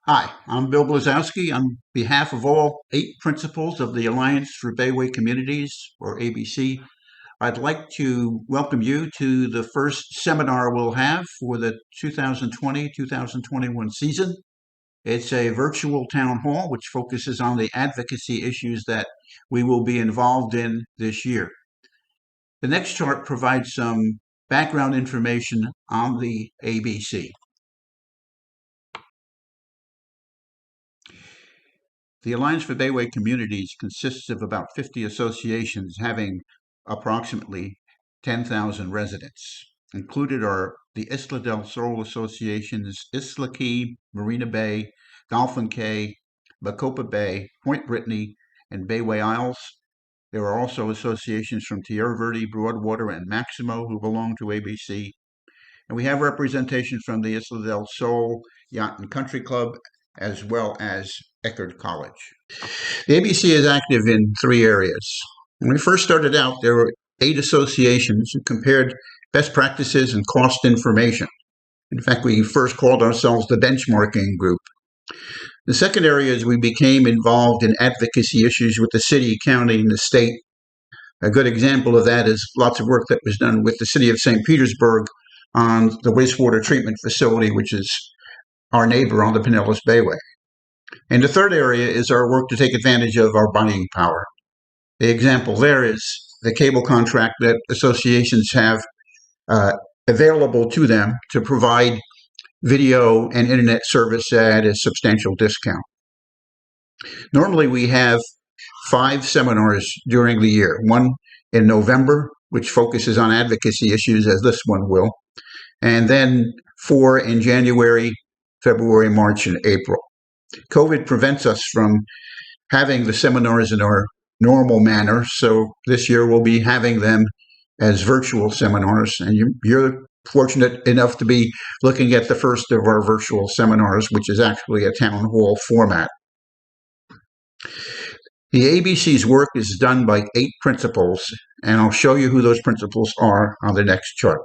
Hi, I'm Bill Blazowski. On behalf of all 8 principals of the Alliance for Bayway Communities, or ABC, I'd like to welcome you to the first seminar we'll have for the 2020-2021 season. It's a virtual town hall which focuses on the advocacy issues that we will be involved in this year. The next chart provides some background information on the ABC. The Alliance for Bayway Communities consists of about 50 associations having approximately 10,000 residents. Included are the Isla del Sol associations, Isla Key, Marina Bay, Dolphin Cay, Bacopa Bay, Point Brittany, and Bayway Isles. There are also associations from Tierra Verde, Broadwater, and Maximo who belong to ABC. And we have representation from the Isla del Sol Yacht and Country Club as well as Eckerd College. The ABC is active in 3 areas. When we first started out, there were 8 associations who compared best practices and cost information. In fact, we first called ourselves the benchmarking group. The second area is we became involved in advocacy issues with the city, county, and the state. A good example of that is lots of work that was done with the city of St. Petersburg on the wastewater treatment facility, which is our neighbor on the Pinellas Bayway. And the third area is our work to take advantage of our buying power. The example there is the cable contract that associations have available to them to provide video and internet service at a substantial discount. Normally, we have 5 seminars during the year, one in November, which focuses on advocacy issues, as this one will, and then 4 in January, February, March, and April. COVID prevents us from having the seminars in our normal manner, so this year we'll be having them as virtual seminars, and you're fortunate enough to be looking at the first of our virtual seminars, which is actually a town hall format. The ABC's work is done by 8 principals, and I'll show you who those principals are on the next chart.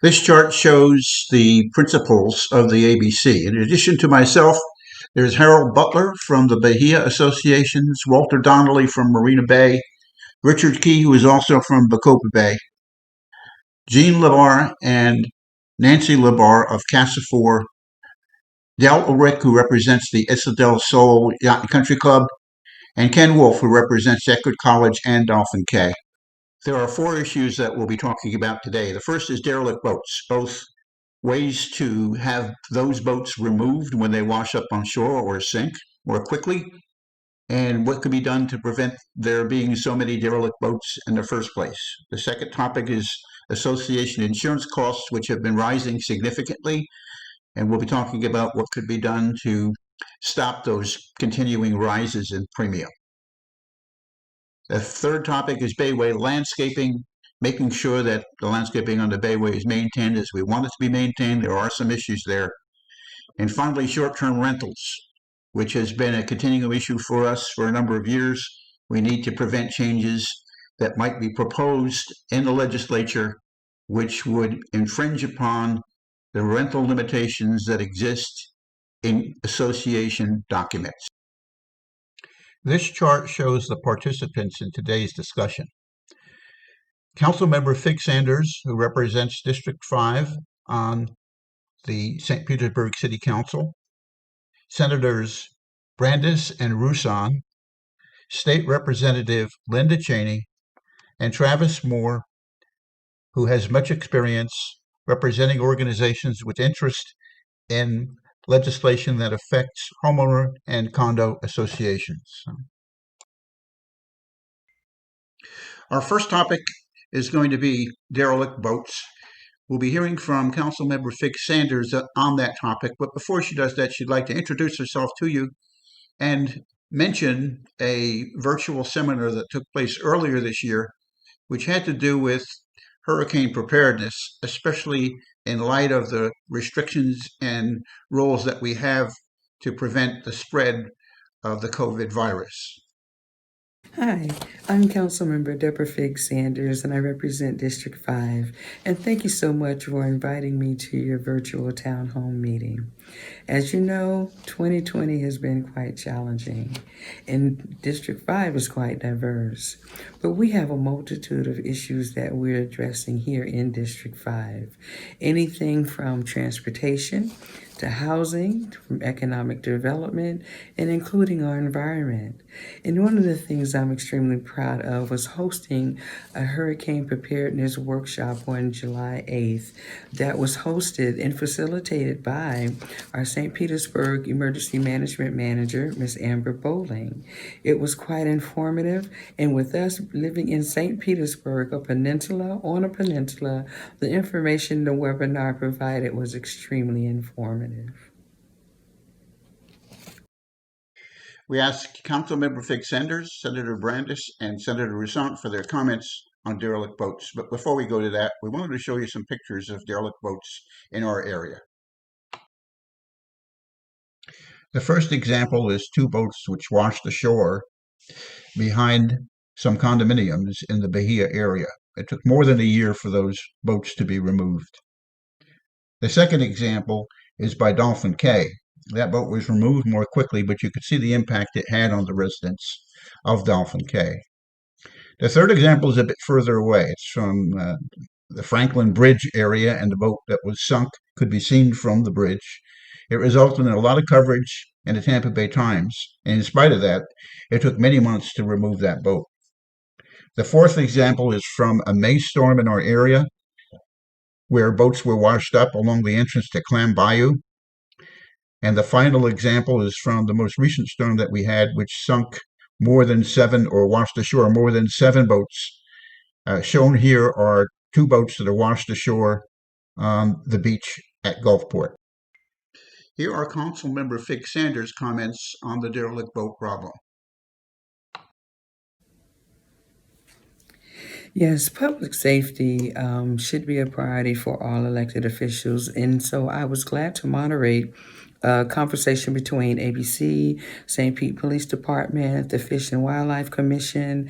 This chart shows the principals of the ABC. In addition to myself, there's Harold Butler from the Bahia Associations, Walter Donnelly from Marina Bay, Richard Key, who is also from Bacopa Bay, Jean Labar and Nancy Labar of Casafor, Del Ulrich, who represents the Isla del Sol Yacht and Country Club, and Ken Wolf, who represents Eckerd College and Dolphin Cay. There are 4 issues that we'll be talking about today. The first is derelict boats, both ways to have those boats removed when they wash up on shore or sink more quickly, and what could be done to prevent there being so many derelict boats in the first place. The second topic is association insurance costs, which have been rising significantly, and we'll be talking about what could be done to stop those continuing rises in premium. The third topic is Bayway landscaping, making sure that the landscaping on the Bayway is maintained as we want it to be maintained. There are some issues there. And finally, short-term rentals, which has been a continuing issue for us for a number of years. We need to prevent changes that might be proposed in the legislature, which would infringe upon the rental limitations that exist in association documents. This chart shows the participants in today's discussion. Councilmember Fig Sanders, who represents District 5 on the St. Petersburg City Council, Senators Brandis and Roussan, State Representative Linda Cheney, and Travis Moore, who has much experience representing organizations with interest in legislation that affects homeowner and condo associations. Our first topic is going to be derelict boats. We'll be hearing from Councilmember Fig Sanders on that topic, but before she does that, she'd like to introduce herself to you and mention a virtual seminar that took place earlier this year, which had to do with hurricane preparedness, especially in light of the restrictions and rules that we have to prevent the spread of the COVID virus. Hi, I'm Councilmember Deborah Fig Sanders, and I represent District 5. And thank you so much for inviting me to your virtual town hall meeting. As you know, 2020 has been quite challenging, and District 5 is quite diverse. But we have a multitude of issues that we're addressing here in District 5. Anything from transportation to housing, from economic development, and including our environment. And one of the things I'm extremely proud of was hosting a hurricane preparedness workshop on July 8th that was hosted and facilitated by our St. Petersburg Emergency Management Manager, Ms. Amber Bowling. It was quite informative, and with us living in St. Petersburg, on a peninsula, the information the webinar provided was extremely informative. We ask Councilmember Fig Sanders, Senator Brandis, and Senator Roussant for their comments on derelict boats. But before we go to that, we wanted to show you some pictures of derelict boats in our area. The first example is two boats which washed ashore behind some condominiums in the Bahia area. It took more than a year for those boats to be removed. The second example is by Dolphin Cay. That boat was removed more quickly, but you could see the impact it had on the residents of Dolphin Cay. The third example is a bit further away. It's from the Franklin Bridge area, and the boat that was sunk could be seen from the bridge. It resulted in a lot of coverage in the Tampa Bay Times, and in spite of that, it took many months to remove that boat. The fourth example is from a May storm in our area, where boats were washed up along the entrance to Clam Bayou. And the final example is from the most recent storm that we had, which sunk more than seven or washed ashore more than seven boats. Shown here are two boats that are washed ashore on the beach at Gulfport. Here are Councilmember Fig Sanders' comments on the derelict boat problem. Yes, public safety should be a priority for all elected officials. And so I was glad to moderate a conversation between ABC, St. Pete Police Department, the Fish and Wildlife Commission,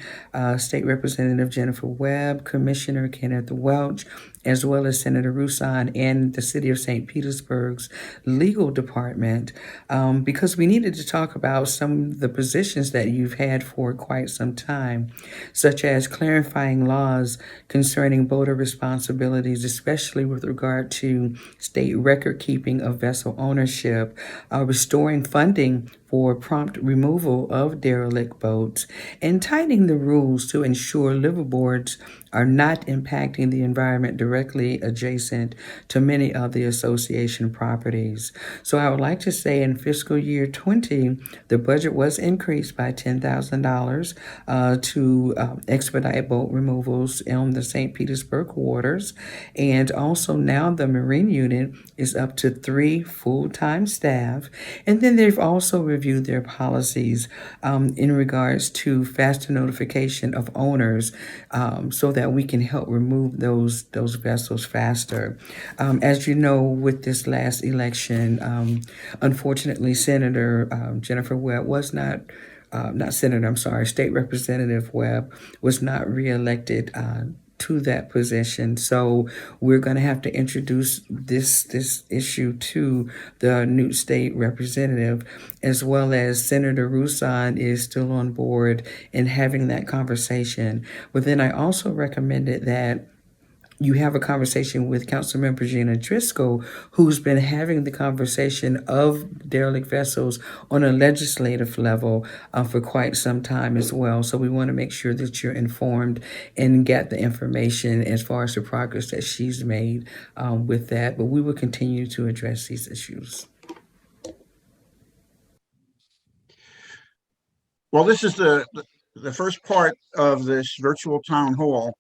State Representative Jennifer Webb, Commissioner Kenneth Welch, as well as Senator Roussant and the City of St. Petersburg's legal department, because we needed to talk about some of the positions that you've had for quite some time, such as clarifying laws concerning boater responsibilities, especially with regard to state record keeping of vessel ownership, restoring funding for prompt removal of derelict boats, and tightening the rules to ensure liveaboards are not impacting the environment directly adjacent to many of the association properties. So I would like to say in fiscal year 20, the budget was increased by $10,000 to expedite boat removals on the St. Petersburg waters. And also now the Marine Unit is up to 3 full-time staff. And then they've also reviewed their policies in regards to faster notification of owners, so that we can help remove those vessels faster. As you know, with this last election, unfortunately, Senator Jennifer Webb was not senator, I'm sorry, State Representative Webb was not reelected to that position. So we're going to have to introduce this issue to the new state representative, as well as Senator Roussant is still on board in having that conversation. But then I also recommended that you have a conversation with Councilmember Gina Driscoll, who's been having the conversation of derelict vessels on a legislative level for quite some time as well. So we want to make sure that you're informed and get the information as far as the progress that she's made with that. But we will continue to address these issues. Well, this is the first part of this virtual town hall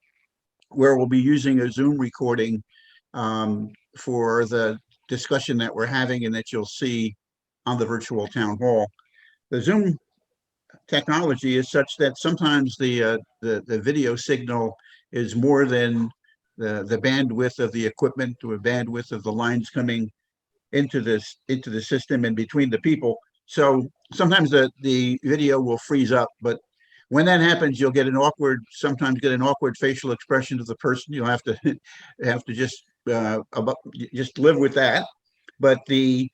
where we'll be using a Zoom recording for the discussion that we're having and that you'll see on the virtual town hall. The Zoom technology is such that sometimes the video signal is more than the bandwidth of the equipment or bandwidth of the lines coming into the system and between the people. So sometimes the video will freeze up, but when that happens, you'll get an awkward, sometimes get an awkward facial expression to the person. You'll have to have to just live with that. But the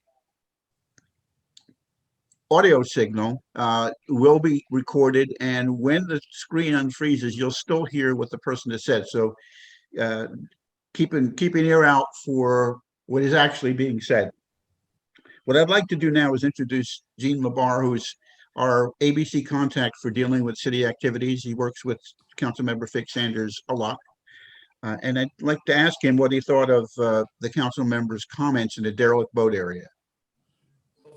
audio signal will be recorded, and when the screen unfreezes, you'll still hear what the person has said. So uh, keep an ear out for what is actually being said. What I'd like to do now is introduce Gene Labar, who's our ABC contact for dealing with city activities. He works with Councilmember Fig Sanders a lot. And I'd like to ask him what he thought of the council members' comments in the derelict boat area.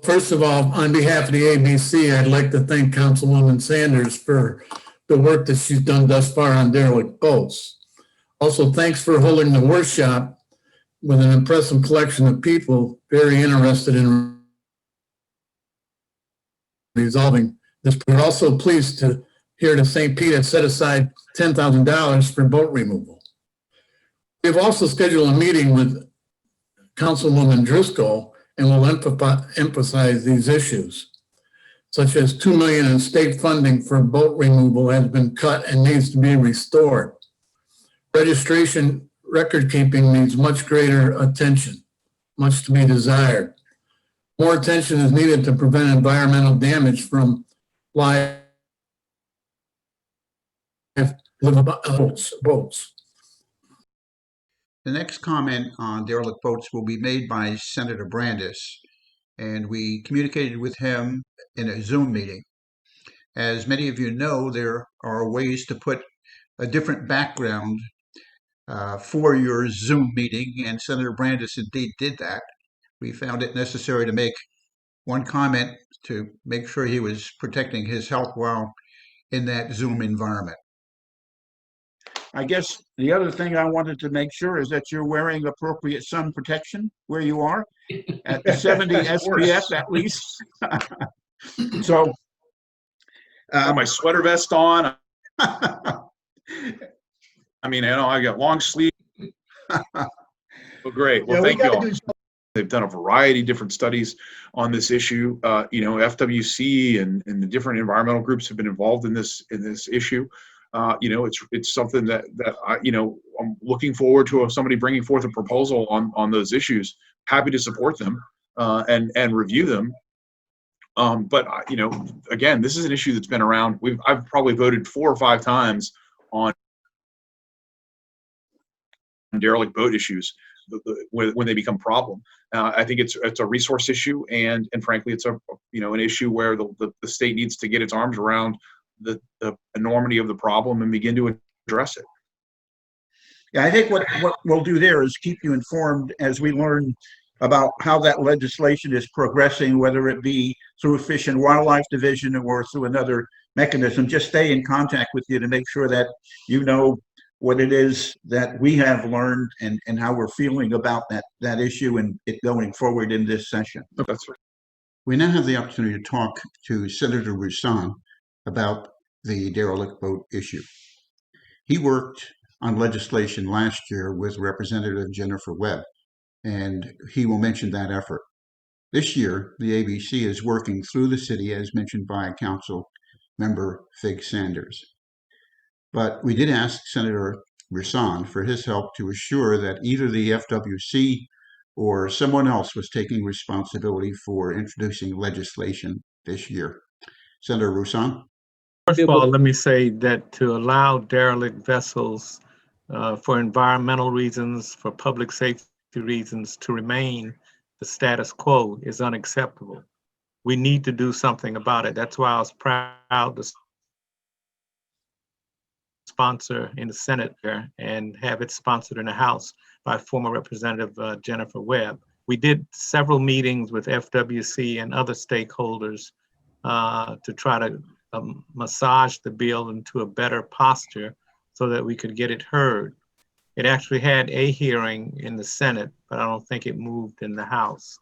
First of all, on behalf of the ABC, I'd like to thank Councilwoman Sanders for the work that she's done thus far on derelict boats. Also, thanks for holding the workshop with an impressive collection of people very interested in resolving this. We're also pleased to hear that St. Pete has set aside $10,000 for boat removal. We've also scheduled a meeting with Councilwoman Driscoll, and will emphasize these issues, such as $2 million in state funding for boat removal has been cut and needs to be restored. Registration record keeping needs much greater attention, much to be desired. More attention is needed to prevent environmental damage from live boats. The next comment on derelict boats will be made by Senator Brandis, and we communicated with him in a Zoom meeting. As many of you know, there are ways to put a different background for your Zoom meeting, and Senator Brandis indeed did that. We found it necessary to make one comment to make sure he was protecting his health while in that Zoom environment. I guess the other thing I wanted to make sure is that you're wearing appropriate sun protection where you are at the 70 SPF at least. So, my sweater vest on. I mean, I got long sleeve. Oh, great. Well, thank you all. They've done a variety of different studies on this issue. FWC and the different environmental groups have been involved in this issue. It's something that I'm looking forward to somebody bringing forth a proposal on those issues. Happy to support them and review them. But again, this is an issue that's been around. I've probably voted 4 or 5 times on derelict boat issues when they become problem. I think it's a resource issue, and frankly, it's an issue where the state needs to get its arms around the enormity of the problem and begin to address it. Yeah, I think what we'll do there is keep you informed as we learn about how that legislation is progressing, whether it be through Fish and Wildlife Division or through another mechanism. Just stay in contact with you to make sure that you know what it is that we have learned and how we're feeling about that issue and it going forward in this session. That's right. We now have the opportunity to talk to Senator Roussan about the derelict boat issue. He worked on legislation last year with Representative Jennifer Webb, and he will mention that effort. This year, the ABC is working through the city, as mentioned by Council Member Fig Sanders. But we did ask Senator Roussan for his help to assure that either the FWC or someone else was taking responsibility for introducing legislation this year. Senator Roussan? First of all, let me say that to allow derelict vessels for environmental reasons, for public safety reasons, to remain the status quo is unacceptable. We need to do something about it. That's why I was proud to sponsor in the Senate there and have it sponsored in the House by former Representative Jennifer Webb. We did several meetings with FWC and other stakeholders to try to massage the bill into a better posture so that we could get it heard. It actually had a hearing in the Senate, but I don't think it moved in the House.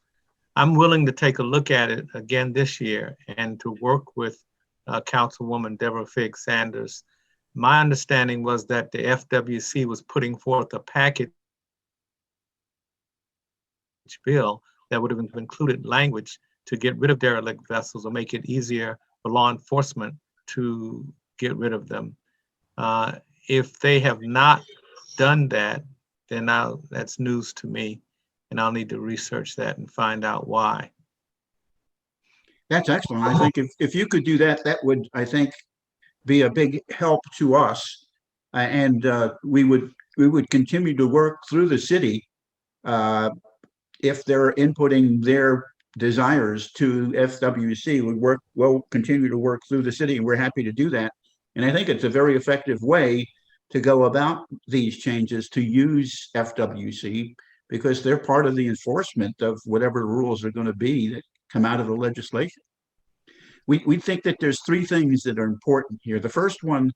I'm willing to take a look at it again this year and to work with Councilwoman Deborah Fig Sanders. My understanding was that the FWC was putting forth a package bill that would have included language to get rid of derelict vessels or make it easier for law enforcement to get rid of them. If they have not done that, then now that's news to me, and I'll need to research that and find out why. That's excellent. I think if you could do that, that would, I think, be a big help to us. And we would continue to work through the city if they're inputting their desires to FWC. We'll continue to work through the city, and we're happy to do that. And I think it's a very effective way to go about these changes, to use FWC, because they're part of the enforcement of whatever rules are going to be that come out of the legislation. We think that there's three things that are important here. The first one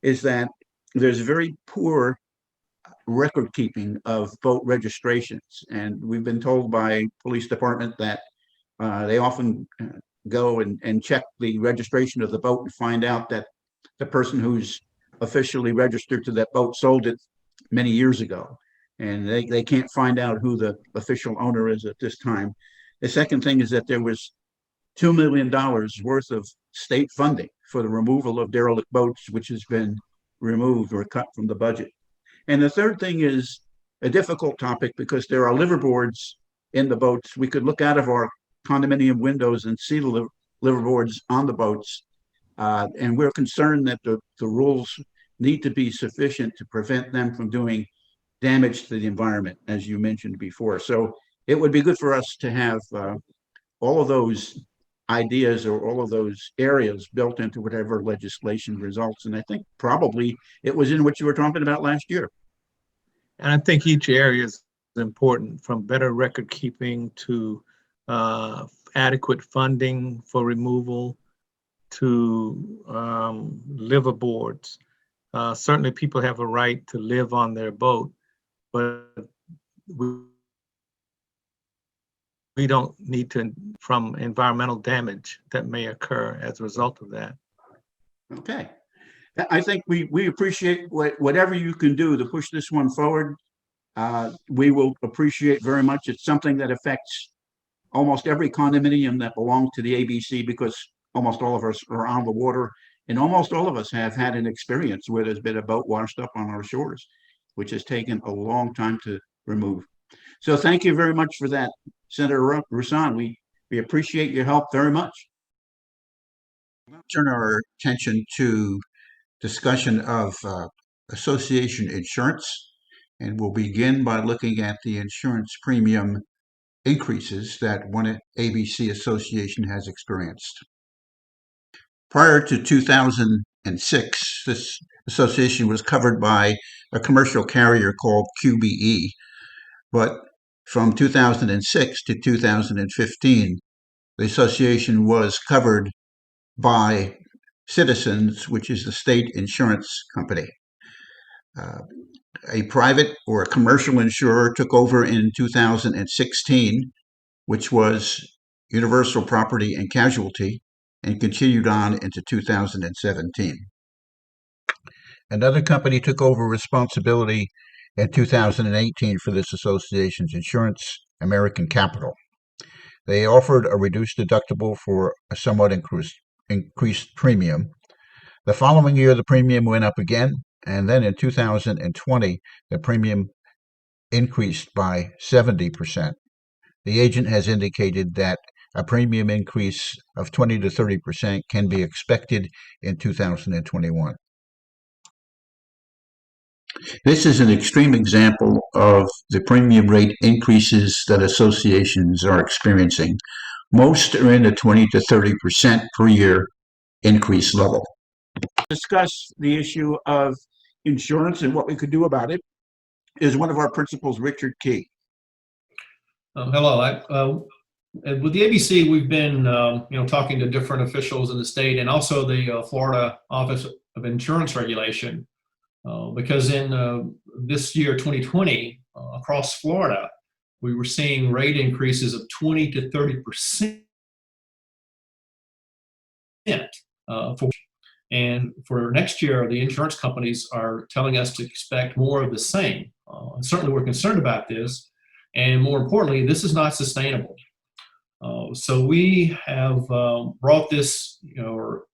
is that there's very poor record keeping of boat registrations. And we've been told by police department that they often go and check the registration of the boat and find out that the person who's officially registered to that boat sold it many years ago. And they can't find out who the official owner is at this time. The second thing is that there was $2 million worth of state funding for the removal of derelict boats, which has been removed or cut from the budget. And the third thing is a difficult topic because there are liverboards in the boats. We could look out of our condominium windows and see the liverboards on the boats. And we're concerned that the rules need to be sufficient to prevent them from doing damage to the environment, as you mentioned before. So it would be good for us to have all of those ideas or all of those areas built into whatever legislation results. And I think probably it was in what you were talking about last year. And I think each area is important, from better record keeping to adequate funding for removal to liverboards. Certainly people have a right to live on their boat, but we don't need to from environmental damage that may occur as a result of that. Okay. I think we appreciate whatever you can do to push this one forward. We will appreciate very much. It's something that affects almost every condominium that belongs to the ABC, because almost all of us are on the water, and almost all of us have had an experience where there's been a boat washed up on our shores, which has taken a long time to remove. So thank you very much for that, Senator Roussan. We appreciate your help very much. We'll turn our attention to discussion of association insurance, and we'll begin by looking at the insurance premium increases that one ABC association has experienced. Prior to 2006, this association was covered by a commercial carrier called QBE, but from 2006 to 2015, the association was covered by Citizens, which is the state insurance company. A private or a commercial insurer took over in 2016, which was Universal Property and Casualty, and continued on into 2017. Another company took over responsibility in 2018 for this association's insurance, American Capital. They offered a reduced deductible for a somewhat increased premium. The following year, the premium went up again, and then in 2020, the premium increased by 70%. The agent has indicated that a premium increase of 20 to 30% can be expected in 2021. This is an extreme example of the premium rate increases that associations are experiencing. Most are in the 20 to 30% per year increase level. Discuss the issue of insurance and what we could do about it is one of our principals, Richard Key. Hello. With the ABC, we've been talking to different officials in the state and also the Florida Office of Insurance Regulation, because in this year 2020 across Florida, we were seeing rate increases of 20 to 30%. And for next year, the insurance companies are telling us to expect more of the same. Certainly, we're concerned about this, and more importantly, this is not sustainable. So we have brought this, or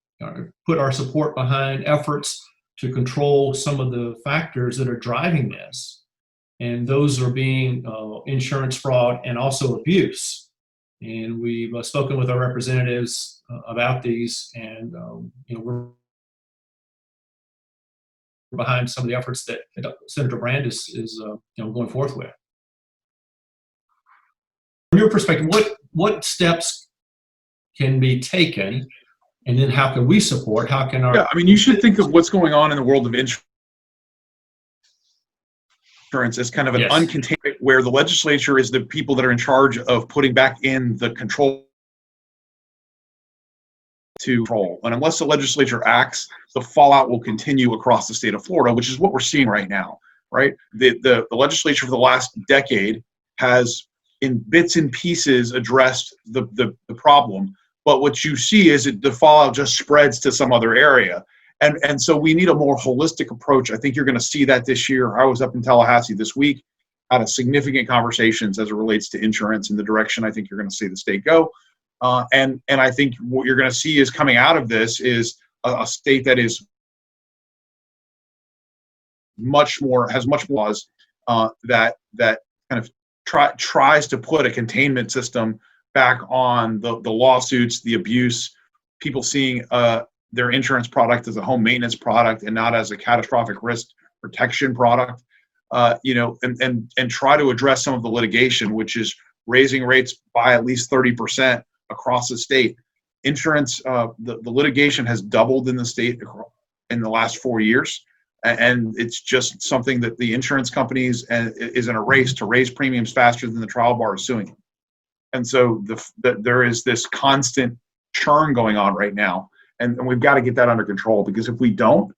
put our support behind efforts to control some of the factors that are driving this. And those are being insurance fraud and also abuse. And we've spoken with our representatives about these, and we're behind some of the efforts that Senator Brand is going forth with. From your perspective, what steps can be taken, and then how can we support? How can our— Yeah, I mean, you should think of what's going on in the world of insurance as kind of an uncontained, where the legislature is the people that are in charge of putting back in the control to control. And unless the legislature acts, the fallout will continue across the state of Florida, which is what we're seeing right now, right? The legislature for the last decade has, in bits and pieces, addressed the problem. But what you see is the fallout just spreads to some other area. And so we need a more holistic approach. I think you're going to see that this year. I was up in Tallahassee this week, had a significant conversations as it relates to insurance and the direction I think you're going to see the state go. And I think what you're going to see is coming out of this is a state that is has much more laws that kind of tries to put a containment system back on the lawsuits, the abuse, people seeing their insurance product as a home maintenance product and not as a catastrophic risk protection product, and try to address some of the litigation, which is raising rates by at least 30% across the state. Insurance, the litigation has doubled in the state in the last 4 years. And it's just something that the insurance companies is in a race to raise premiums faster than the trial bar is suing. And so there is this constant churn going on right now. And we've got to get that under control, because if we don't,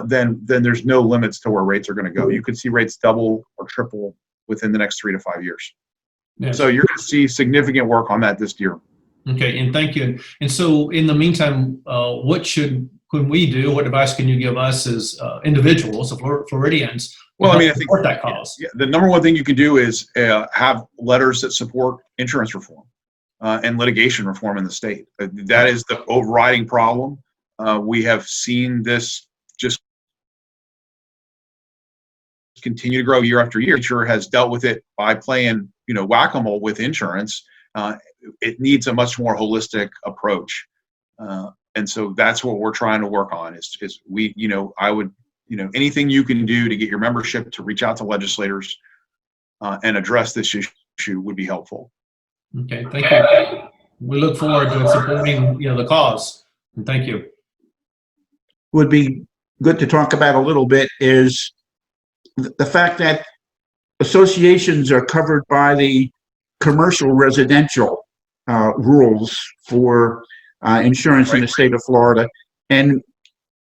then there's no limits to where rates are going to go. You could see rates double or triple within the next 3 to 5 years. Yes. So you're going to see significant work on that this year. Okay, and thank you. And so in the meantime, what can we do? What advice can you give us as individuals, Floridians? Well, I mean, I think that cause? The number one thing you can do is have letters that support insurance reform and litigation reform in the state. That is the overriding problem. We have seen this just continue to grow year after year. Nature has dealt with it by playing, whack-a-mole with insurance. It needs a much more holistic approach. And so that's what we're trying to work on is we, I would, anything you can do to get your membership to reach out to legislators and address this issue would be helpful. Okay, thank you. We look forward to supporting, the cause. And thank you. Would be good to talk about a little bit is the fact that associations are covered by the commercial residential rules for insurance in the state of Florida. And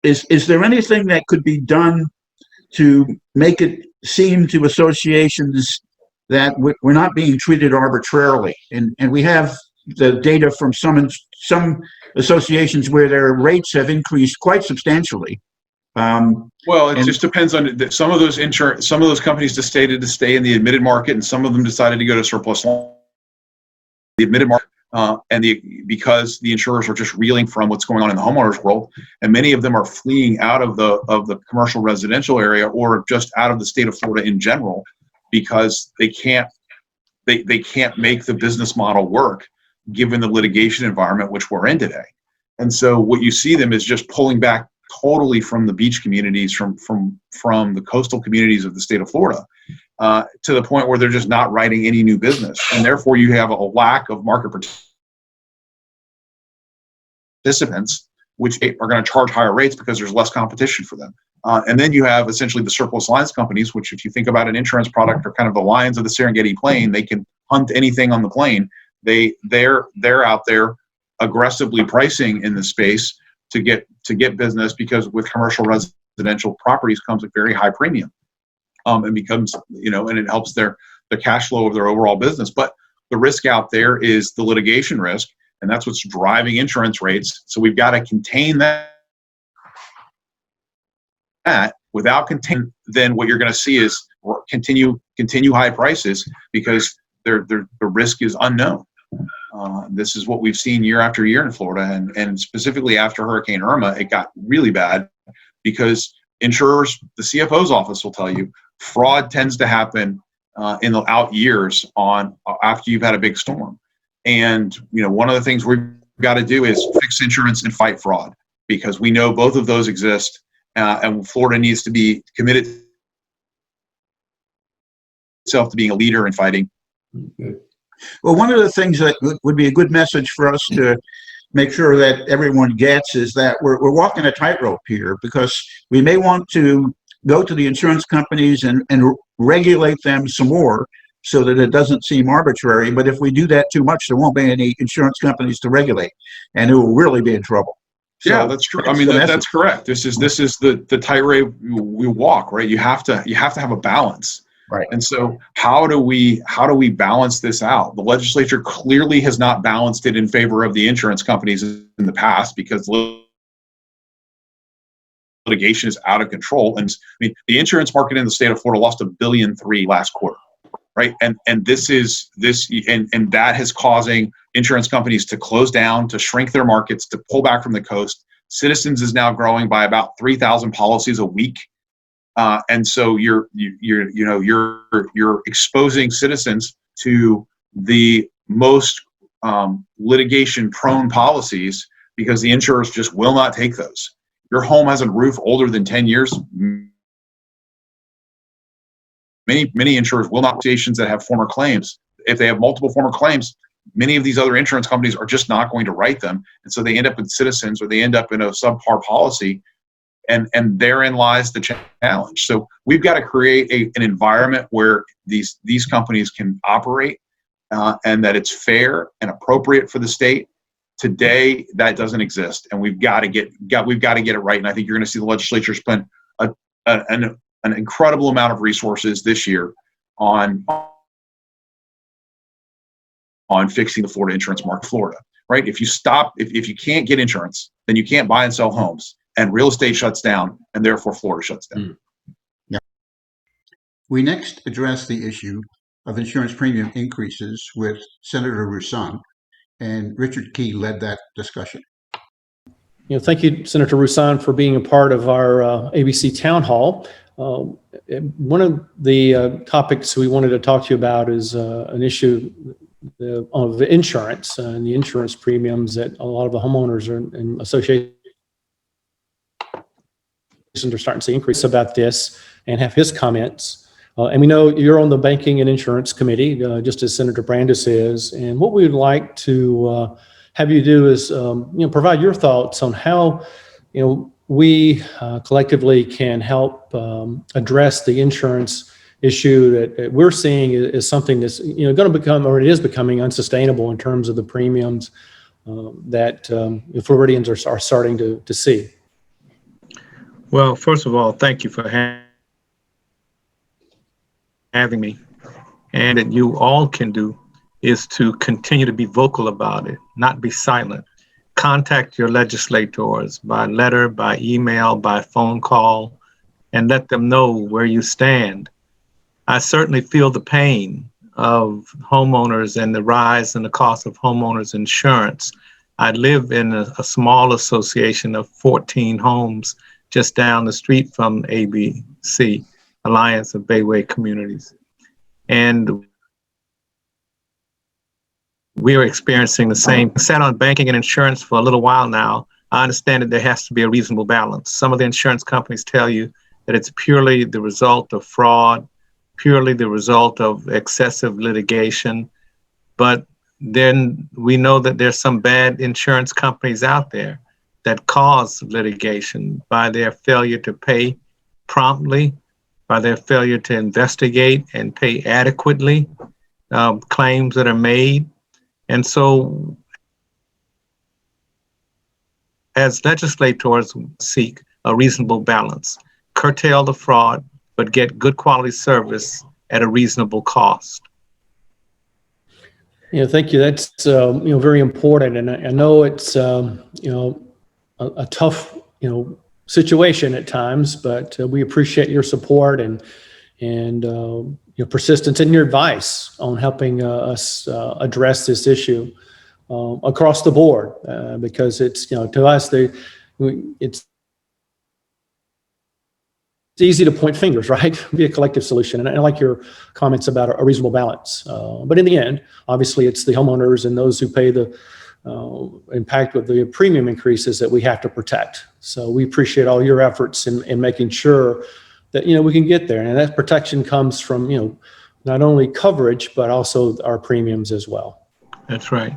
is there anything that could be done to make it seem to associations that we're not being treated arbitrarily? And we have the data from some associations where their rates have increased quite substantially. Well, it just depends on some of those companies decided to stay in the admitted market, and some of them decided to go to surplus line. The admitted market, because the insurers are just reeling from what's going on in the homeowners world, and many of them are fleeing out of the commercial residential area or just out of the state of Florida in general, because they can't make the business model work given the litigation environment which we're in today. And so what you see them is just pulling back totally from the beach communities, from the coastal communities of the state of Florida, to the point where they're just not writing any new business. And therefore you have a lack of market participants, which are going to charge higher rates because there's less competition for them. And then you have essentially the surplus lines companies, which, if you think about an insurance product, are kind of the lions of the Serengeti plain. They can hunt anything on the plain. They're out there aggressively pricing in the space to get business, because with commercial residential properties comes a very high premium, and becomes, and it helps the cash flow of their overall business. But the risk out there is the litigation risk, and that's what's driving insurance rates. So we've got to contain that. Without containing, then what you're going to see is continue high prices, because the risk is unknown. This is what we've seen year after year in Florida, and specifically after Hurricane Irma, it got really bad because insurers, the CFO's office will tell you, fraud tends to happen in the out years after you've had a big storm. And one of the things we've got to do is fix insurance and fight fraud, because we know both of those exist, and Florida needs to be committed itself to being a leader in fighting. Well, one of the things that would be a good message for us to make sure that everyone gets is that we're walking a tightrope here, because we may want to go to the insurance companies and regulate them some more so that it doesn't seem arbitrary. But if we do that too much, there won't be any insurance companies to regulate, and it will really be in trouble. So yeah, that's true. I mean, that's correct. This is the tightrope we walk, right? You have to have a balance. Right. And so how do we balance this out? The legislature clearly has not balanced it in favor of the insurance companies in the past, because litigation is out of control. And I mean, the insurance market in the state of Florida lost $1.3 billion last quarter, right? And that is causing insurance companies to close down, to shrink their markets, to pull back from the coast. Citizens is now growing by about 3,000 policies a week. And so you're exposing citizens to the most litigation-prone policies, because the insurers just will not take those. Your home has a roof older than 10 years. Many insurers will not take patients that have former claims. If they have multiple former claims, many of these other insurance companies are just not going to write them, and so they end up with Citizens, or they end up in a subpar policy. And therein lies the challenge. So we've got to create an environment where these companies can operate, and that it's fair and appropriate for the state. Today, that doesn't exist, and we've got to get it right. And I think you're going to see the legislature spend an incredible amount of resources this year on fixing the Florida insurance market. Florida, right? If you can't get insurance, then you can't buy and sell homes. And real estate shuts down, and therefore Florida shuts down. Yeah. We next address the issue of insurance premium increases with Senator Roussan, and Richard Key led that discussion. Thank you, Senator Roussan, for being a part of our ABC Town Hall. One of the topics we wanted to talk to you about is an issue of insurance and the insurance premiums that a lot of the homeowners and associations are starting to see increase about this, and have his comments. And we know you're on the Banking and Insurance Committee, just as Senator Brandes is. And what we would like to have you do is, provide your thoughts on how, we collectively can help address the insurance issue that we're seeing is something that's, going to become, or it is becoming, unsustainable in terms of the premiums that Floridians are starting to see. Well, first of all, thank you for having me. And that you all can do is to continue to be vocal about it, not be silent. Contact your legislators by letter, by email, by phone call, and let them know where you stand. I certainly feel the pain of homeowners and the rise in the cost of homeowners insurance. I live in a small association of 14 homes just down the street from ABC, Alliance of Bayway Communities. And we are experiencing the same. I sat on banking and insurance for a little while now. I understand that there has to be a reasonable balance. Some of the insurance companies tell you that it's purely the result of fraud, purely the result of excessive litigation. But then we know that there's some bad insurance companies out there that cause litigation by their failure to pay promptly, by their failure to investigate and pay adequately claims that are made. And so as legislators seek a reasonable balance, curtail the fraud, but get good quality service at a reasonable cost. Thank you. That's very important, and I know it's a tough situation at times, but we appreciate your support and your persistence and your advice on helping us address this issue. across the board, because it's, to us, it's easy to point fingers, right? Be a collective solution. And I like your comments about a reasonable balance. But in the end, obviously, it's the homeowners and those who pay the impact with the premium increases that we have to protect. So we appreciate all your efforts in making sure that, we can get there. And that protection comes from, not only coverage, but also our premiums as well. That's right.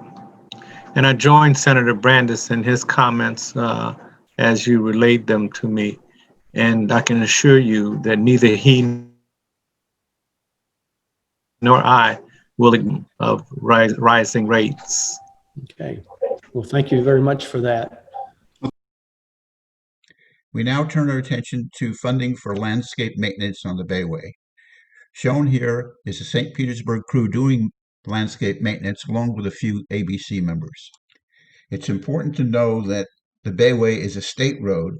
And I joined Senator Brandis in his comments as you relayed them to me. And I can assure you that neither he nor I will of rising rates. Okay. Well, thank you very much for that. We now turn our attention to funding for landscape maintenance on the Bayway. Shown here is the St. Petersburg crew doing landscape maintenance along with a few ABC members. It's important to know that the Bayway is a state road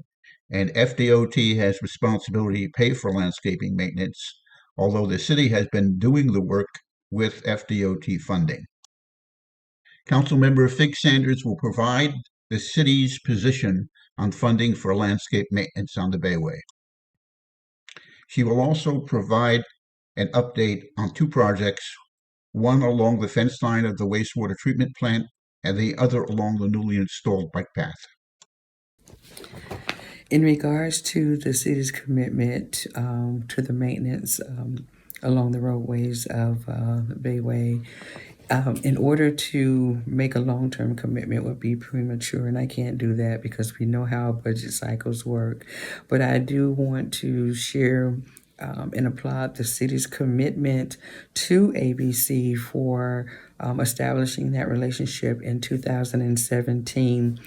and FDOT has responsibility to pay for landscaping maintenance, although the city has been doing the work with FDOT funding. Councilmember Fig Sanders will provide the city's position on funding for landscape maintenance on the Bayway. She will also provide an update on two projects, one along the fence line of the wastewater treatment plant and the other along the newly installed bike path. In regards to the city's commitment to the maintenance along the roadways of the Bayway, in order to make a long-term commitment would be premature, and I can't do that because we know how budget cycles work. But I do want to share and applaud the city's commitment to ABC for establishing that relationship in 2017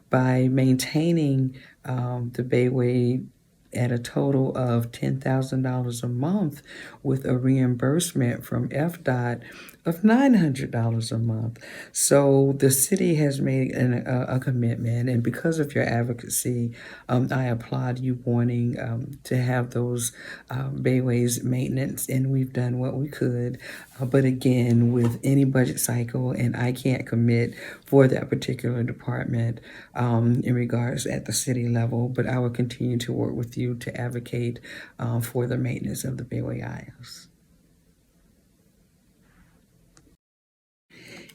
by maintaining the Bayway at a total of $10,000 a month with a reimbursement from FDOT of $900 a month. So the city has made a commitment, and because of your advocacy, I applaud you wanting to have those Bayways maintenance, and we've done what we could. But again, with any budget cycle, and I can't commit for that particular department in regards at the city level, but I will continue to work with you to advocate for the maintenance of the Bayway aisles.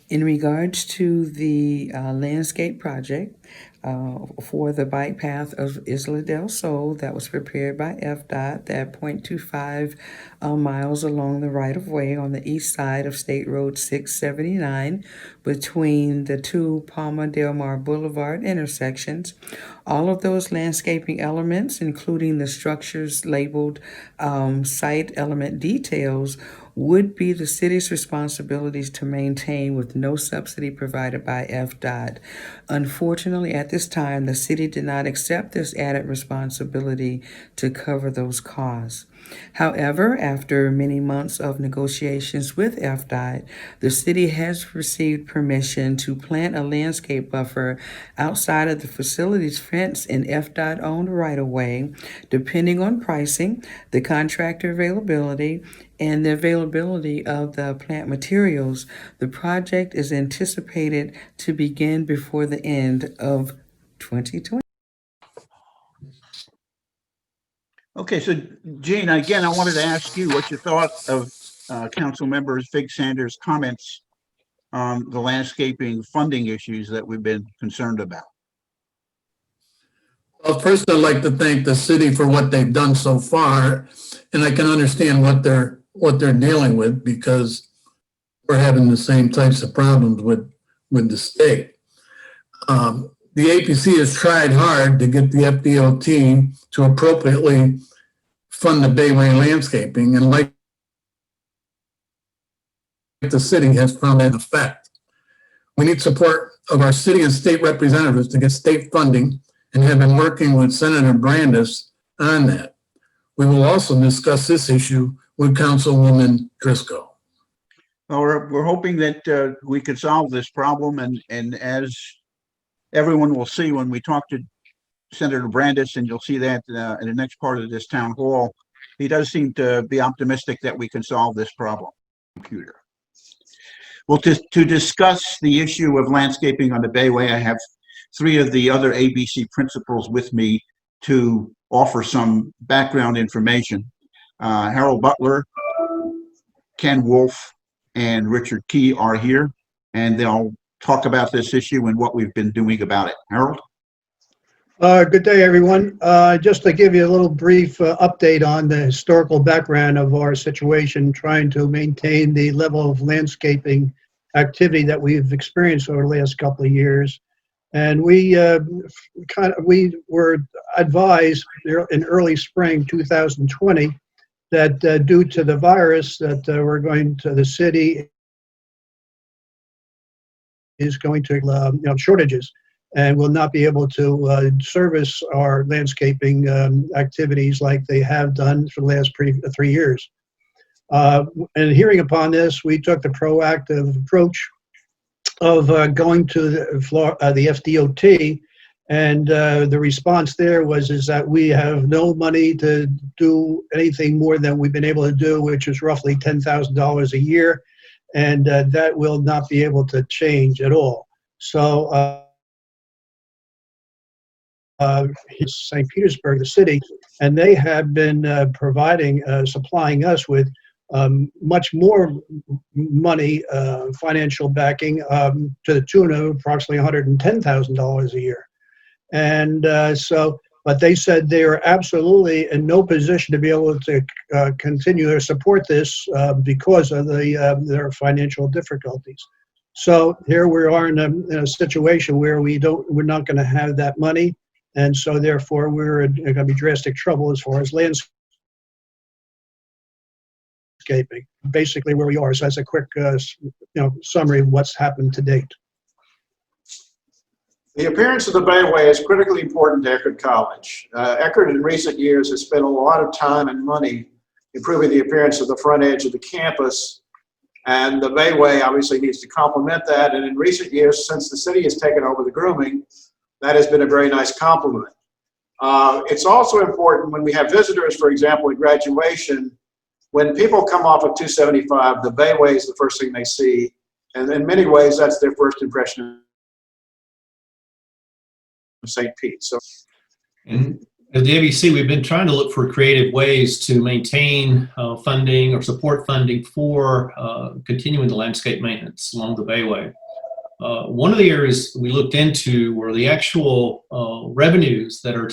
In regards to the landscape project for the bike path of Isla del Sol that was prepared by FDOT, that 0.25 miles along the right-of-way on the east side of State Road 679 between the two Palma del Mar Boulevard intersections. All of those landscaping elements, including the structures labeled site element details, would be the city's responsibilities to maintain with no subsidy provided by FDOT. Unfortunately, at this time, the city did not accept this added responsibility to cover those costs. However, after many months of negotiations with FDOT, the city has received permission to plant a landscape buffer outside of the facility's fence in FDOT-owned right-of-way, depending on pricing, the contractor availability, and the availability of the plant materials. The project is anticipated to begin before the end of 2020. Okay, so Gene, again, I wanted to ask you what you thought of Council Members Fig Sanders' comments on the landscaping funding issues that we've been concerned about. Well, first, I'd like to thank the city for what they've done so far, and I can understand what they're dealing with because we're having the same types of problems with the state. The APC has tried hard to get the FDOT to appropriately fund the Bayway landscaping, and like the city has found that effect. We need support of our city and state representatives to get state funding and have been working with Senator Brandis on that. We will also discuss this issue with Councilwoman Driscoll. Well, we're hoping that we could solve this problem, and as everyone will see when we talk to Senator Brandis, and you'll see that in the next part of this town hall, he does seem to be optimistic that we can solve this problem. Computer. Well, to discuss the issue of landscaping on the Bayway, I have three of the other ABC principals with me to offer some background information. Harold Butler, Ken Wolf, and Richard Key are here, and they'll talk about this issue and what we've been doing about it. Harold? Good day, everyone. Just to give you a little brief update on the historical background of our situation, trying to maintain the level of landscaping activity that we've experienced over the last couple of years. And we were advised in early spring 2020 that due to the virus that the city is going to shortages and will not be able to service our landscaping activities like they have done for the last 3 years. And hearing upon this, we took the proactive approach of going to the FDOT, and the response there is that we have no money to do anything more than we've been able to do, which is roughly $10,000 a year, and that will not be able to change at all. So St. Petersburg, the city, and they have been supplying us with much more money, financial backing, to the tune of approximately $110,000 a year. And but they said they are absolutely in no position to be able to continue to support this because of their financial difficulties. So here we are in a situation where we're not going to have that money. And so, therefore, we're going to be drastic trouble as far as landscaping. Basically, where we are. So that's a quick, summary of what's happened to date. The appearance of the Bayway is critically important to Eckerd College. Eckerd, in recent years, has spent a lot of time and money improving the appearance of the front edge of the campus, and the Bayway obviously needs to complement that. And in recent years, since the city has taken over the grooming, that has been a very nice compliment. It's also important when we have visitors, for example, at graduation, when people come off of 275, the Bayway is the first thing they see. And in many ways, that's their first impression of St. Pete. So, And at the ABC, we've been trying to look for creative ways to maintain funding or support funding for continuing the landscape maintenance along the Bayway. One of the areas we looked into were the actual revenues that are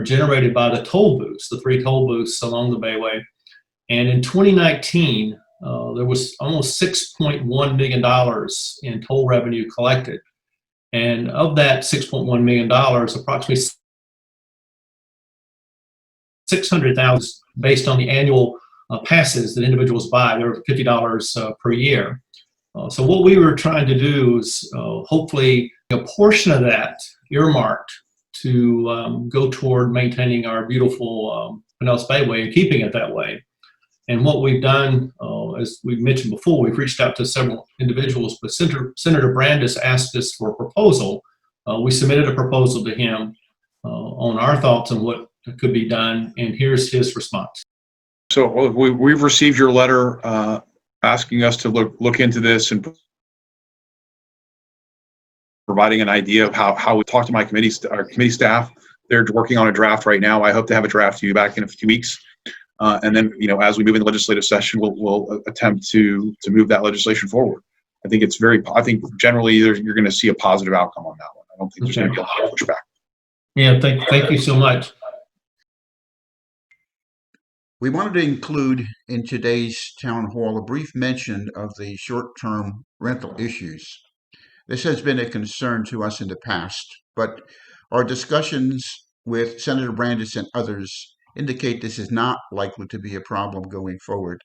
generated by the toll booths, the 3 toll booths along the Bayway. And in 2019, there was almost $6.1 million in toll revenue collected. And of that $6.1 million, approximately $600,000 based on the annual passes that individuals buy. They're $50 per year. So what we were trying to do is hopefully a portion of that earmarked to go toward maintaining our beautiful Pinellas Bayway and keeping it that way. And what we've done, as we mentioned before, we've reached out to several individuals, but Senator Brandis asked us for a proposal. We submitted a proposal to him on our thoughts on what could be done, and here's his response. So we've received your letter asking us to look into this and providing an idea of how we talk to our committee staff. They're working on a draft right now. I hope to have a draft to you back in a few weeks. And then, as we move into legislative session, we'll attempt to move that legislation forward. I think generally you're going to see a positive outcome on that one. I don't think there's going to be a lot of pushback. Yeah, thank you so much. We wanted to include in today's town hall a brief mention of the short-term rental issues. This has been a concern to us in the past, but our discussions with Senator Brandis and others indicate this is not likely to be a problem going forward.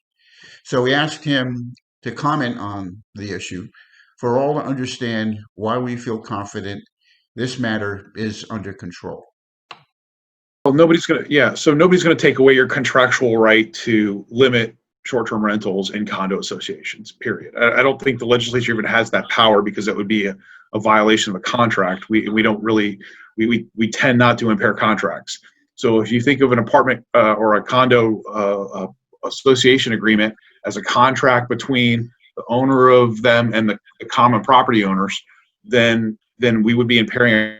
So we asked him to comment on the issue for all to understand why we feel confident this matter is under control. Well, nobody's going to take away your contractual right to limit short-term rentals in condo associations, period. I don't think the legislature even has that power because that would be a violation of a contract. We tend not to impair contracts. So if you think of an apartment or a condo association agreement as a contract between the owner of them and the common property owners, then we would be impairing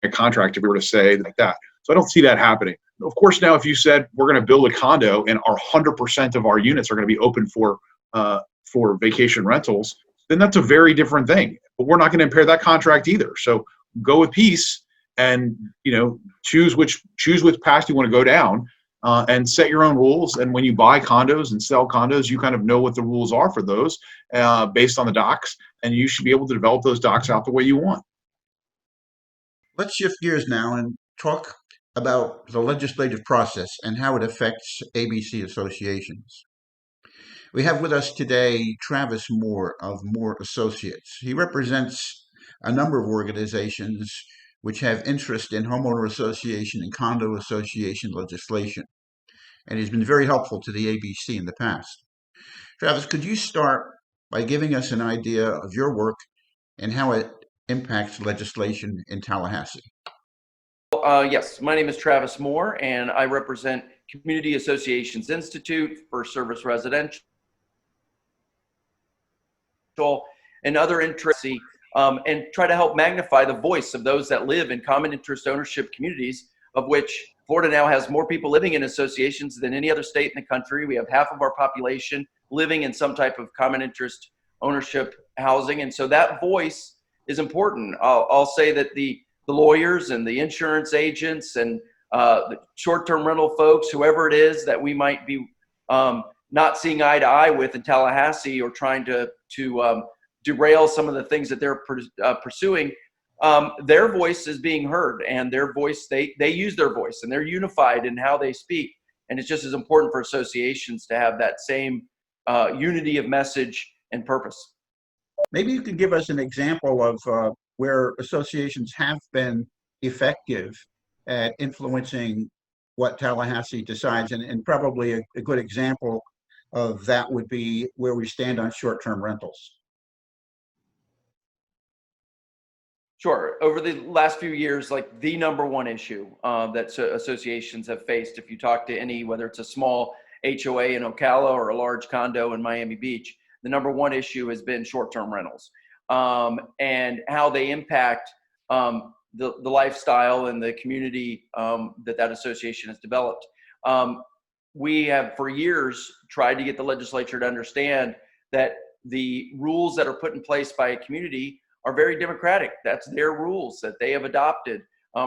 a contract if we were to say like that. So I don't see that happening. Of course, now if you said we're going to build a condo and our 100% of our units are going to be open for vacation rentals, then that's a very different thing. But we're not going to impair that contract either. So go with peace, and choose which path you want to go down, and set your own rules. And when you buy condos and sell condos, you kind of know what the rules are for those based on the docs, and you should be able to develop those docs out the way you want. Let's shift gears now and talk about the legislative process and how it affects ABC associations. We have with us today Travis Moore of Moore Associates. He represents a number of organizations which have interest in homeowner association and condo association legislation, and he's been very helpful to the ABC in the past. Travis, could you start by giving us an idea of your work and how it impacts legislation in Tallahassee? Yes, my name is Travis Moore, and I represent Community Associations Institute, First Service Residential, and other interests, and try to help magnify the voice of those that live in common interest ownership communities, of which Florida now has more people living in associations than any other state in the country. We have half of our population living in some type of common interest ownership housing, and so that voice is important. I'll say that the lawyers and the insurance agents and the short-term rental folks, whoever it is that we might be not seeing eye to eye with in Tallahassee, or trying to derail some of the things that they're pursuing, their voice is being heard, and their voice, they use their voice, and they're unified in how they speak. And it's just as important for associations to have that same unity of message and purpose. Maybe you could give us an example of where associations have been effective at influencing what Tallahassee decides, and probably a good example of that would be where we stand on short-term rentals. Sure. Over the last few years, like the number one issue that associations have faced, if you talk to any, whether it's a small HOA in Ocala or a large condo in Miami Beach, the number one issue has been short-term rentals, and how they impact the lifestyle and the community that association has developed. We have for years tried to get the legislature to understand that the rules that are put in place by a community are very democratic. That's their rules that they have adopted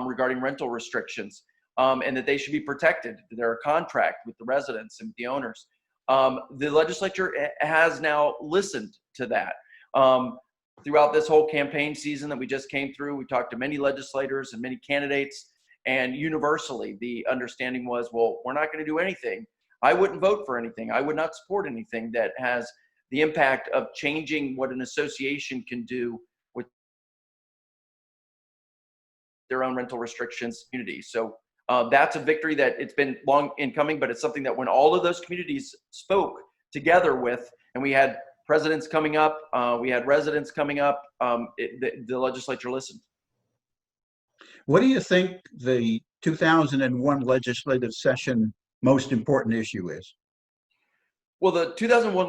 regarding rental restrictions, and that they should be protected. They're a contract with the residents and the owners. The legislature has now listened to that. Throughout this whole campaign season that we just came through, we talked to many legislators and many candidates, and universally the understanding was, well, we're not going to do anything. I wouldn't vote for anything. I would not support anything that has the impact of changing what an association can do with their own rental restrictions community. So that's a victory that it's been long in coming, but it's something that when all of those communities spoke together with, and we had presidents coming up, we had residents coming up, the legislature listened. What do you think the 2001 legislative session most important issue is? Well, the 2001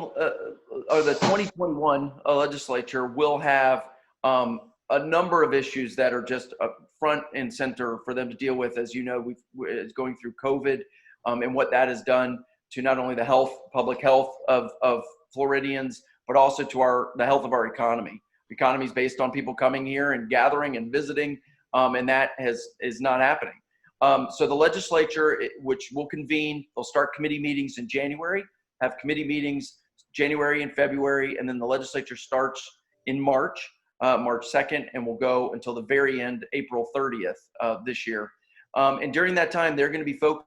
or the 2021 legislature will have a number of issues that are just front and center for them to deal with. As you know, it's going through COVID and what that has done to not only the public health of Floridians, but also to the health of our economy. The economy is based on people coming here and gathering and visiting, and that is not happening. So the legislature, which will convene, they'll start committee meetings in January, have committee meetings January and February, and then the legislature starts in March 2nd, and will go until the very end, April 30th this year. And during that time, they're going to be focused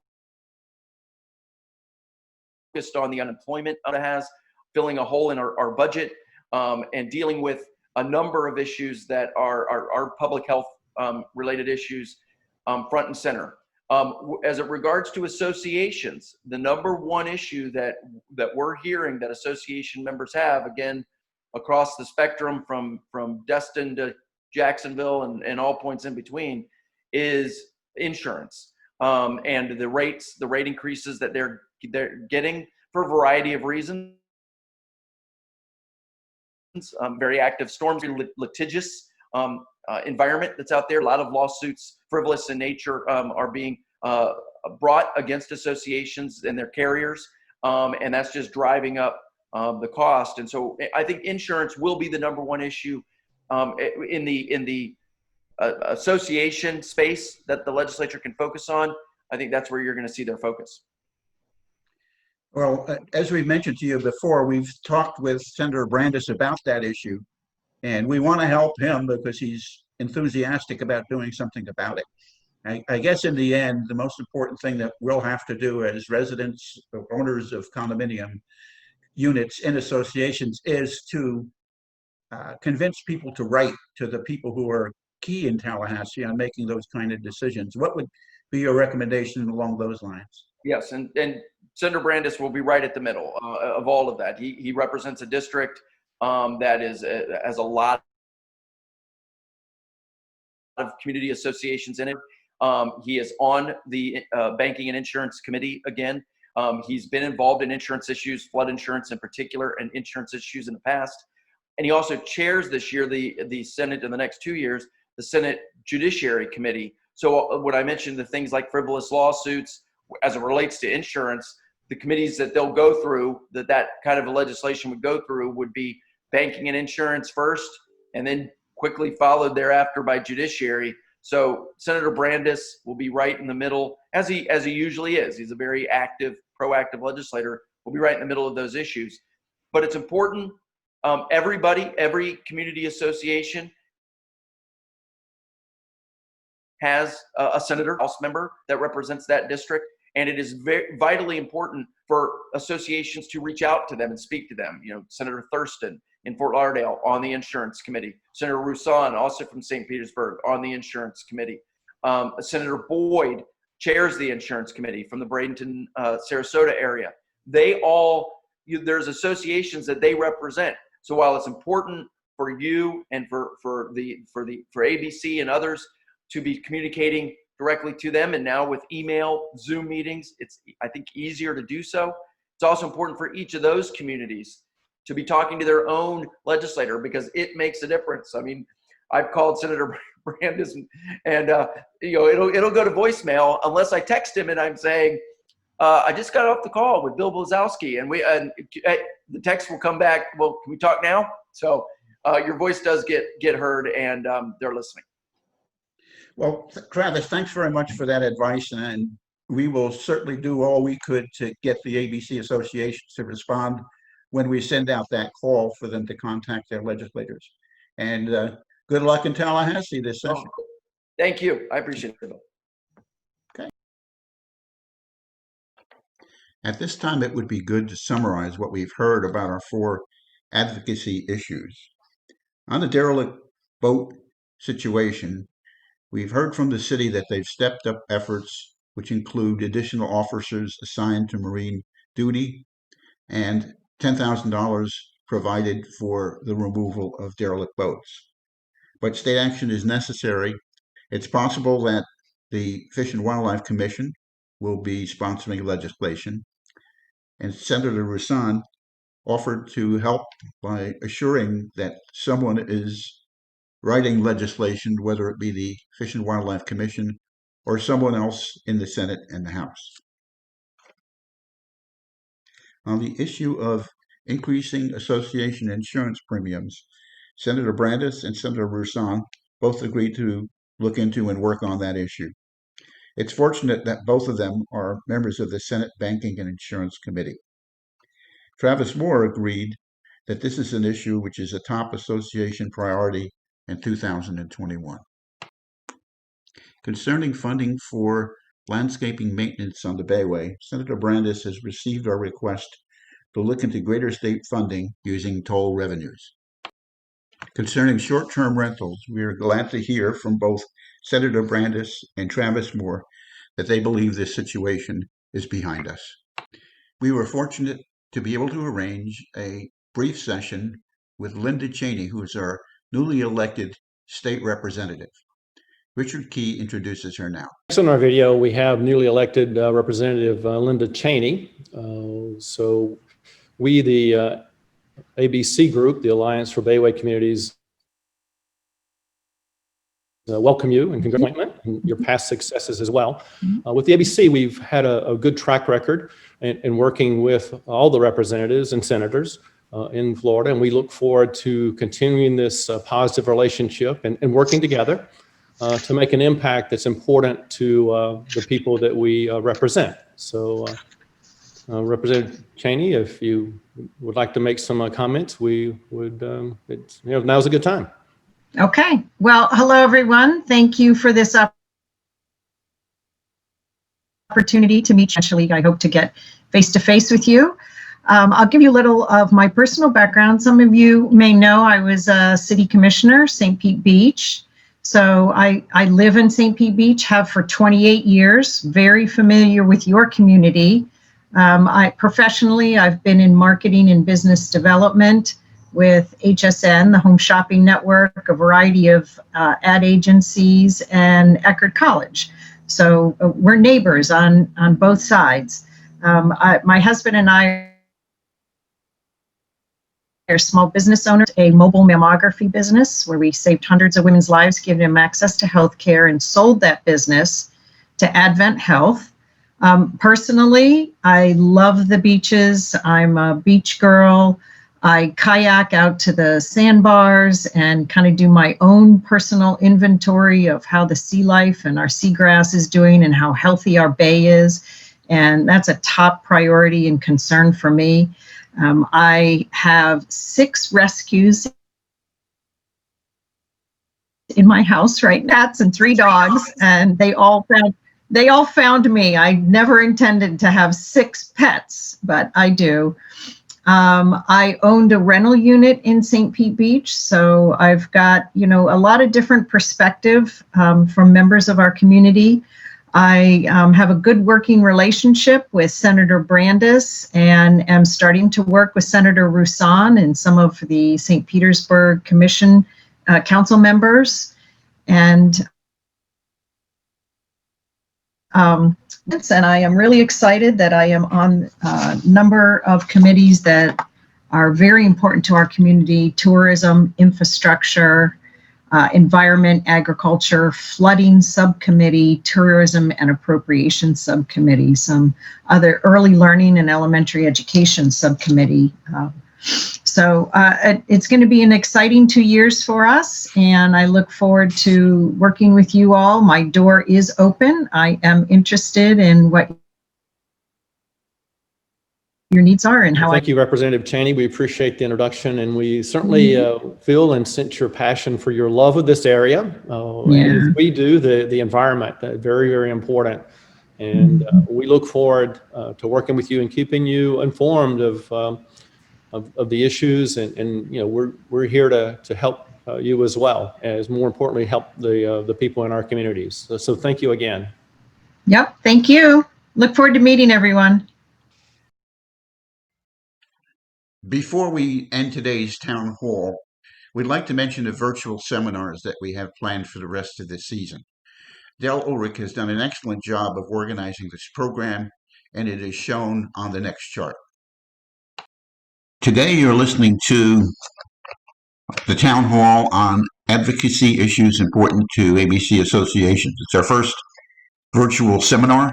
on the unemployment it has, filling a hole in our budget, and dealing with a number of issues that are public health related issues front and center. As it regards to associations, the number one issue that we're hearing that association members have, again, across the spectrum from Destin to Jacksonville and all points in between, is insurance, and the rate increases that they're getting for a variety of reasons. Very active storms, litigious environment that's out there. A lot of lawsuits, frivolous in nature, are being brought against associations and their carriers, and that's just driving up the cost. And so I think insurance will be the number one issue in the association space that the legislature can focus on. I think that's where you're going to see their focus. Well, as we mentioned to you before, we've talked with Senator Brandis about that issue, and we want to help him because he's enthusiastic about doing something about it. I guess in the end, the most important thing that we'll have to do as residents or owners of condominium units in associations is to convince people to write to the people who are key in Tallahassee on making those kind of decisions. What would be your recommendation along those lines? Yes, and Senator Brandis will be right at the middle of all of that. He represents a district that has a lot of community associations in it. He is on the Banking and Insurance Committee again. He's been involved in insurance issues, flood insurance in particular, and insurance issues in the past. And he also chairs this year the Senate in the next 2 years, the Senate Judiciary Committee. So when I mentioned the things like frivolous lawsuits as it relates to insurance, the committees that they'll go through, that kind of a legislation would go through, would be banking and insurance first, and then quickly followed thereafter by judiciary. So Senator Brandis will be right in the middle, as he usually is. He's a very active, proactive legislator. Will be right in the middle of those issues. But it's important. Every community association has a senator, House member that represents that district. And it is vitally important for associations to reach out to them and speak to them. You know, Senator Thurston in Fort Lauderdale on the Insurance Committee. Senator Roussan, also from St. Petersburg, on the Insurance Committee. Senator Boyd chairs the Insurance Committee from the Bradenton, Sarasota area. They all, there's associations that they represent. So while it's important for you and for ABC and others to be communicating directly to them, and now with email, Zoom meetings, it's, I think, easier to do so. It's also important for each of those communities to be talking to their own legislator, because it makes a difference. I mean, I've called Senator Brandis and it'll go to voicemail unless I text him and I'm saying, I just got off the call with Bill Blazowski, and the text will come back, well, can we talk now? So your voice does get heard, and they're listening. Well, Travis, thanks very much for that advice, and we will certainly do all we could to get the ABC associations to respond when we send out that call for them to contact their legislators. And good luck in Tallahassee this session. Thank you. I appreciate it. Okay. At this time, it would be good to summarize what we've heard about our 4 advocacy issues. On the derelict boat situation, we've heard from the city that they've stepped up efforts, which include additional officers assigned to marine duty and $10,000 provided for the removal of derelict boats. But state action is necessary. It's possible that the Fish and Wildlife Commission will be sponsoring legislation, and Senator Roussan offered to help by assuring that someone is writing legislation, whether it be the Fish and Wildlife Commission or someone else in the Senate and the House. On the issue of increasing association insurance premiums, Senator Brandis and Senator Roussan both agreed to look into and work on that issue. It's fortunate that both of them are members of the Senate Banking and Insurance Committee. Travis Moore agreed that this is an issue which is a top association priority in 2021. Concerning funding for landscaping maintenance on the Bayway, Senator Brandis has received our request to look into greater state funding using toll revenues. Concerning short-term rentals, we are glad to hear from both Senator Brandis and Travis Moore that they believe this situation is behind us. We were fortunate to be able to arrange a brief session with Linda Cheney, who is our newly elected state representative. Richard Key introduces her now. Next on our video, we have newly elected Representative Linda Cheney. So we, the ABC group, the Alliance for Bayway Communities, welcome you and congratulate and your past successes as well. With the ABC, we've had a good track record in working with all the representatives and senators in Florida, and we look forward to continuing this positive relationship and working together to make an impact that's important to the people that we represent. So, Representative Cheney, if you would like to make some comments, we would, now's a good time. Okay. Well, hello, everyone. Thank you for this opportunity to meet. Actually, I hope to get face-to-face with you. I'll give you a little of my personal background. Some of you may know I was a city commissioner, St. Pete Beach. So I live in St. Pete Beach, have for 28 years, very familiar with your community. Professionally, I've been in marketing and business development with HSN, the Home Shopping Network, a variety of ad agencies, and Eckerd College. So we're neighbors on both sides. My husband and I are small business owners, a mobile mammography business where we saved hundreds of women's lives, giving them access to health care, and sold that business to Advent Health. Personally, I love the beaches. I'm a beach girl. I kayak out to the sandbars and kind of do my own personal inventory of how the sea life and our seagrass is doing and how healthy our bay is. And that's a top priority and concern for me. I have 6 rescues in my house, right? Cats and 3 dogs, and they all found me. I never intended to have 6 pets, but I do. I owned a rental unit in St. Pete Beach, so I've got, a lot of different perspective from members of our community. I have a good working relationship with Senator Brandis and am starting to work with Senator Roussan and some of the St. Petersburg Commission council members. And I am really excited that I am on a number of committees that are very important to our community: tourism, infrastructure, environment, agriculture, flooding subcommittee, tourism and appropriation subcommittee, some other early learning and elementary education subcommittee. So it's going to be an exciting 2 years for us, and I look forward to working with you all. My door is open. I am interested in what your needs are and how Thank you, Representative Cheney. We appreciate the introduction, and we certainly feel and sense your passion for your love of this area. And as we do, the environment, very, very important. And we look forward to working with you and keeping you informed of the issues, and we're here to help you as well, as more importantly help the people in our communities. So thank you again. Yep, thank you. Look forward to meeting everyone. Before we end today's town hall, we'd like to mention the virtual seminars that we have planned for the rest of this season. Dell Ulrich has done an excellent job of organizing this program, and it is shown on the next chart. Today you're listening to the town hall on advocacy issues important to ABC associations. It's our first virtual seminar,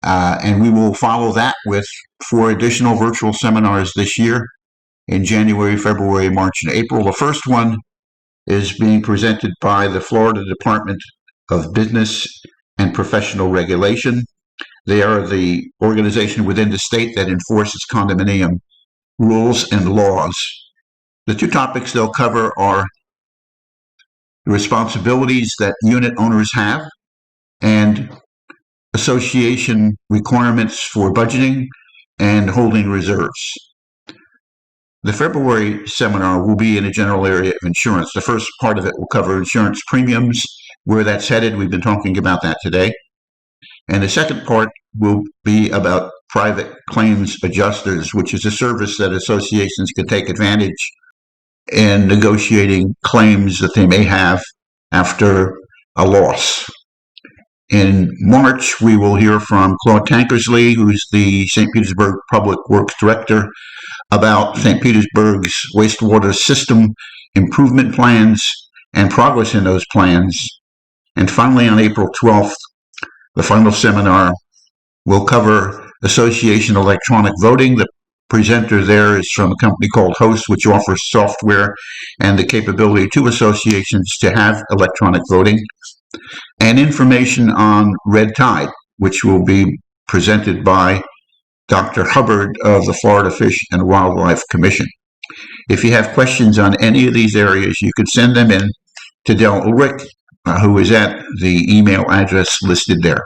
and we will follow that with 4 additional virtual seminars this year in January, February, March, and April. The first one is being presented by the Florida Department of Business and Professional Regulation. They are the organization within the state that enforces condominium rules and laws. The 2 topics they'll cover are the responsibilities that unit owners have and association requirements for budgeting and holding reserves. The February seminar will be in a general area of insurance. The first part of it will cover insurance premiums, where that's headed. We've been talking about that today. And the second part will be about private claims adjusters, which is a service that associations can take advantage in negotiating claims that they may have after a loss. In March, we will hear from Claude Tankersley, who's the St. Petersburg Public Works Director, about St. Petersburg's wastewater system improvement plans and progress in those plans. And finally, on April 12th, the final seminar will cover association electronic voting. The presenter there is from a company called Host, which offers software and the capability to associations to have electronic voting, and information on red tide, which will be presented by Dr. Hubbard of the Florida Fish and Wildlife Commission. If you have questions on any of these areas, you could send them in to Del Ulrich, who is at the email address listed there.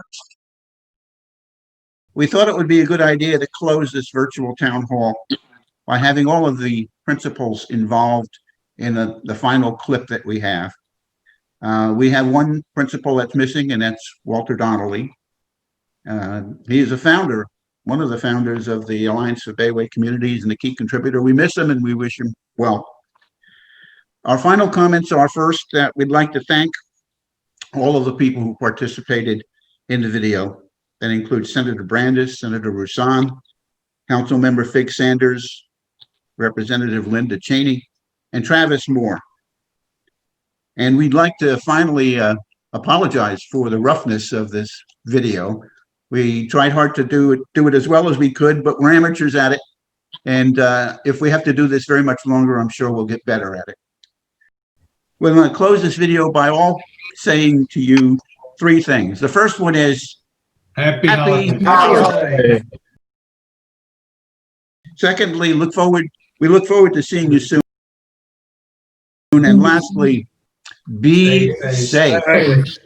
We thought it would be a good idea to close this virtual town hall by having all of the principals involved in the final clip that we have. We have one principal that's missing, and that's Walter Donnelly. He is a founder, one of the founders of the Alliance for Bayway Communities, and a key contributor. We miss him and we wish him well. Our final comments are first that we'd like to thank all of the people who participated in the video. That includes Senator Brandis, Senator Roussan, Councilmember Fig Sanders, Representative Linda Cheney, and Travis Moore. And we'd like to finally apologize for the roughness of this video. We tried hard to do it as well as we could, but we're amateurs at it. And if we have to do this very much longer, I'm sure we'll get better at it. We're going to close this video by all saying to you three things. The first one is Happy Happy holidays. Secondly, we look forward to seeing you soon. And lastly, be Stay safe. safe.